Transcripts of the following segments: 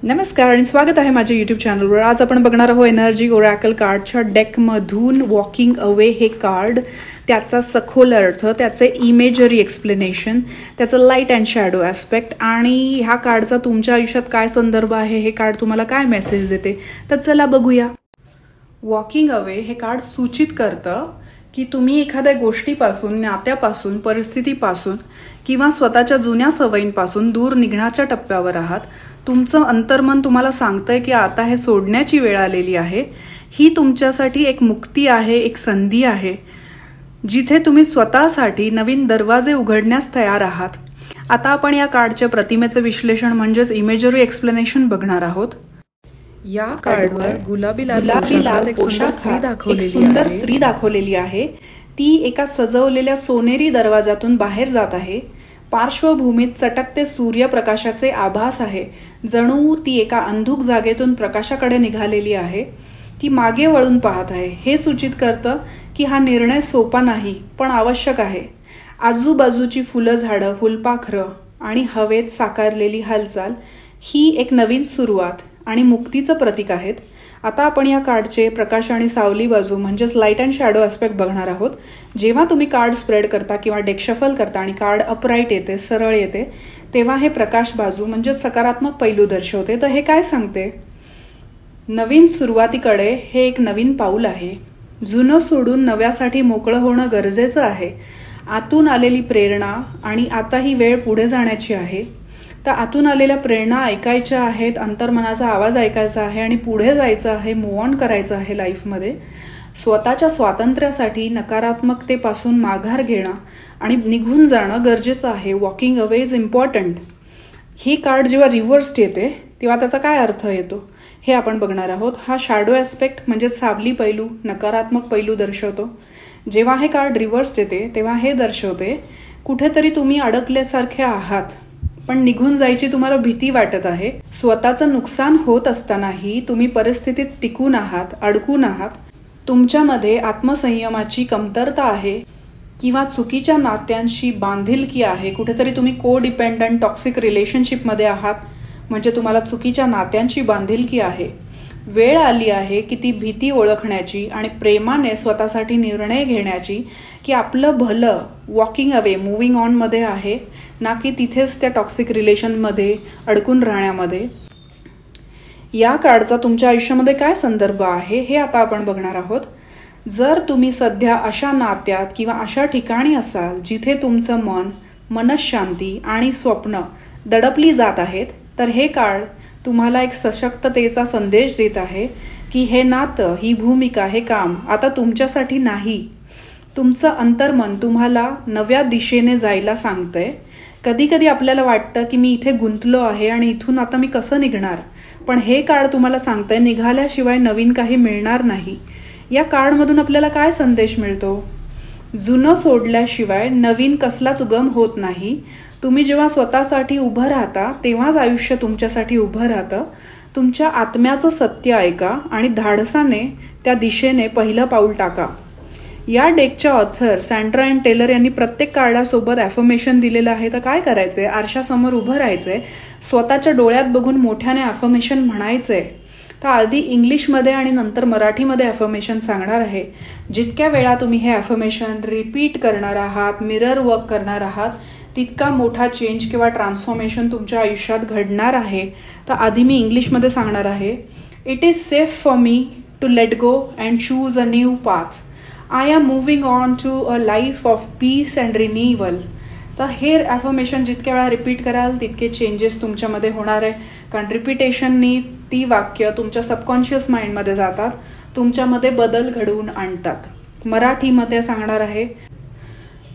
नमस्कार आणि स्वागत आहे माझ्या यूट्यूब चॅनलवर। आज आपण बघणार आहोत एनर्जी ओरॅकल कार्डच्या डेकमधून वॉकिंग अवे हे कार्ड, त्याचा सखोल अर्थ, त्याचे इमेजरी एक्सप्लेनेशन, त्याचं लाईट अँड शॅडो ॲस्पेक्ट आणि ह्या कार्डचा तुमच्या आयुष्यात काय संदर्भ आहे, हे कार्ड तुम्हाला काय मेसेज देते, तर चला बघूया। वॉकिंग अवे हे कार्ड सूचित करतं की तुम्ही एखाद्या गोष्टीपासून, नात्यापासून, परिस्थितीपासून किंवा स्वतःच्या जुन्या सवयींपासून दूर निघण्याच्या टप्प्यावर आहात। तुमचं अंतर्मन तुम्हाला सांगतंय की आता हे सोडण्याची वेळ आलेली आहे। ही तुमच्यासाठी एक मुक्ती आहे, एक संधी आहे, जिथे तुम्ही स्वतःसाठी नवीन दरवाजे उघडण्यास तयार आहात। आता आपण या कार्डच्या प्रतिमेचे विश्लेषण म्हणजेच इमेजरी एक्सप्लेनेशन बघणार आहोत। या कार्डवर गुलाबी लाल सुंदर स्त्री दाखवलेली आहे। ती एका सजवलेल्या सोनेरी दरवाजातून बाहेर जात आहे। पार्श्वभूमीत चटकते सूर्यप्रकाशाचे आभास आहे, जणू ती एका अंधुक जागेतून प्रकाशाकडे निघालेली आहे। ती मागे वळून पाहत आहे। हे सूचित करतं की हा निर्णय सोपा नाही, पण आवश्यक आहे। आजूबाजूची फुलं, झाडं, फुलपाखरं आणि हवेत साकारलेली हालचाल ही एक नवीन सुरुवात आणि मुक्तीचं प्रतीक आहेत। आता आपण या कार्डचे प्रकाश आणि सावली बाजू म्हणजेच लाईट अँड शॅडो ॲस्पेक्ट बघणार आहोत। जेव्हा तुम्ही कार्ड स्प्रेड करता किंवा डेक शफल करता आणि कार्ड अपराईट येते, सरळ येते, तेव्हा हे प्रकाश बाजू म्हणजे सकारात्मक पैलू दर्शवते। तर हे काय सांगते? नवीन सुरुवातीकडे हे एक नवीन पाऊल आहे। जुनं सोडून नव्यासाठी मोकळं होणं गरजेचं आहे। आतून आलेली प्रेरणा आणि आता ही वेळ पुढे जाण्याची आहे। तर आतून आलेल्या प्रेरणा ऐकायच्या आहेत, अंतर्मनाचा आवाज ऐकायचा आहे आणि पुढे जायचं आहे, मूव्ह ऑन करायचं आहे लाईफमध्ये। स्वतःच्या स्वातंत्र्यासाठी नकारात्मकतेपासून माघार घेणं आणि निघून जाणं गरजेचं आहे। Walking away is important. He card जेव्हा रिव्हर्स्ड येते तेव्हा त्याचा काय अर्थ येतो हे आपण बघणार आहोत। हा शॅडो ॲस्पेक्ट म्हणजे सावली पैलू, नकारात्मक पैलू दर्शवतो। जेव्हा हे कार्ड रिव्हर्स्ड येते तेव्हा हे दर्शवते कुठेतरी तुम्ही अडकल्यासारखे आहात, पण निघून जायची तुम्हाला भीती वाटत आहे। स्वतःचं नुकसान होत असतानाही तुम्ही परिस्थितीत टिकून आहात, अडकून आहात। तुमच्यामध्ये आत्मसंयमाची कमतरता आहे किंवा चुकीच्या नात्यांशी बांधिलकी आहे। कुठेतरी तुम्ही को डिपेंडंट टॉक्सिक रिलेशनशिपमध्ये आहात, म्हणजे तुम्हाला चुकीच्या नात्यांची बांधिलकी आहे। वेळ आली आहे की ती भीती ओळखण्याची आणि प्रेमाने स्वतःसाठी निर्णय घेण्याची की आपलं भलं वॉकिंग अवे, मूव्हिंग ऑन मध्ये आहे, ना की तिथेच त्या टॉक्सिक रिलेशनमध्ये अडकून राहण्यामध्ये। या कार्डचा तुमच्या आयुष्यामध्ये काय संदर्भ आहे हे आता आपण बघणार आहोत। जर तुम्ही सध्या अशा नात्यात किंवा अशा ठिकाणी असाल जिथे तुमचं मन, मनःशांती आणि स्वप्न दडपली जात आहेत, तर हे कार्ड तुम्हाला एक सशक्ततेचा संदेश देत आहे की हे नातं, ही भूमिका, हे काम आता तुमच्यासाठी नाही। तुमचं अंतर्मन तुम्हाला नव्या दिशेने जायला सांगतंय। कधी कधी आपल्याला वाटतं की मी इथे गुंतलो आहे आणि इथून आता मी कसं निघणार, पण हे कार्ड तुम्हाला सांगतंय निघाल्याशिवाय नवीन काही मिळणार नाही। या कार्डमधून आपल्याला काय संदेश मिळतो? जुनं सोडल्याशिवाय नवीन कसलाच उगम होत नाही। तुम्ही जेव्हा स्वतःसाठी उभं राहता तेव्हाच आयुष्य तुमच्यासाठी उभं राहतं। तुमच्या आत्म्याचं सत्य ऐका आणि धाडसाने त्या दिशेने पहिलं पाऊल टाका। या डेकच्या ऑथर सँड्रा अँड टेलर यांनी प्रत्येक कार्डासोबत ॲफर्मेशन दिलेलं आहे। तर काय करायचंय? आरशासमोर उभं राहायचंय, स्वतःच्या डोळ्यात बघून मोठ्याने ॲफर्मेशन म्हणायचंय। तर आधी इंग्लिशमध्ये आणि नंतर मराठीमध्ये ॲफर्मेशन सांगणार आहे। जितक्या वेळा तुम्ही हे ॲफर्मेशन रिपीट करणार आहात, मिरर वर्क करणार आहात, तितका मोठा चेंज किंवा ट्रान्सफॉर्मेशन तुमच्या आयुष्यात घडणार आहे। तर आधी मी इंग्लिशमध्ये सांगणार आहे। It is safe for me to let go and choose a new path. I am moving on to a life of peace and renewal. तर हे ॲफर्मेशन जितक्या वेळा रिपीट कराल तितके चेंजेस तुमच्यामध्ये होणार आहे, कारण रिपिटेशननी ती वाक्य तुमच्या सबकॉन्शियस माइंडमध्ये जातात, तुमच्यामध्ये बदल घडवून आणतात। मराठीमध्ये सांगणार आहे।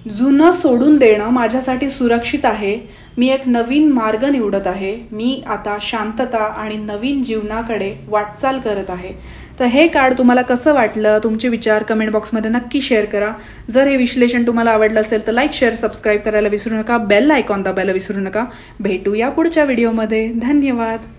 जुनं सोडून देणं माझ्यासाठी सुरक्षित आहे। मी एक नवीन मार्ग निवडत आहे। मी आता शांतता आणि नवीन जीवनाकडे वाटचाल करत आहे। तर हे कार्ड तुम्हाला कसं वाटलं? तुमचे विचार कमेंट बॉक्समध्ये नक्की शेअर करा। जर हे विश्लेषण तुम्हाला आवडलं असेल तर लाईक, शेअर, सबस्क्राईब करायला विसरू नका। बेल आयकॉन दाबायला विसरू नका। भेटूया पुढच्या व्हिडिओमध्ये। धन्यवाद।